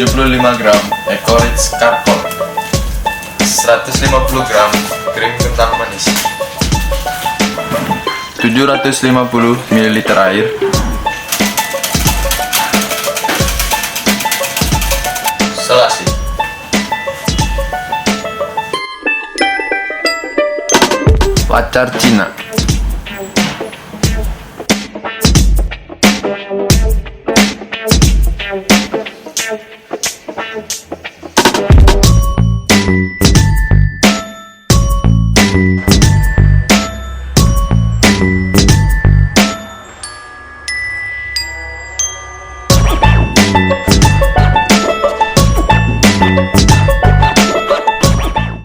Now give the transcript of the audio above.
75 gram Ekorich Charcoal, 150 gram krim kental manis, 750 ml air, selasi, pacar Cina,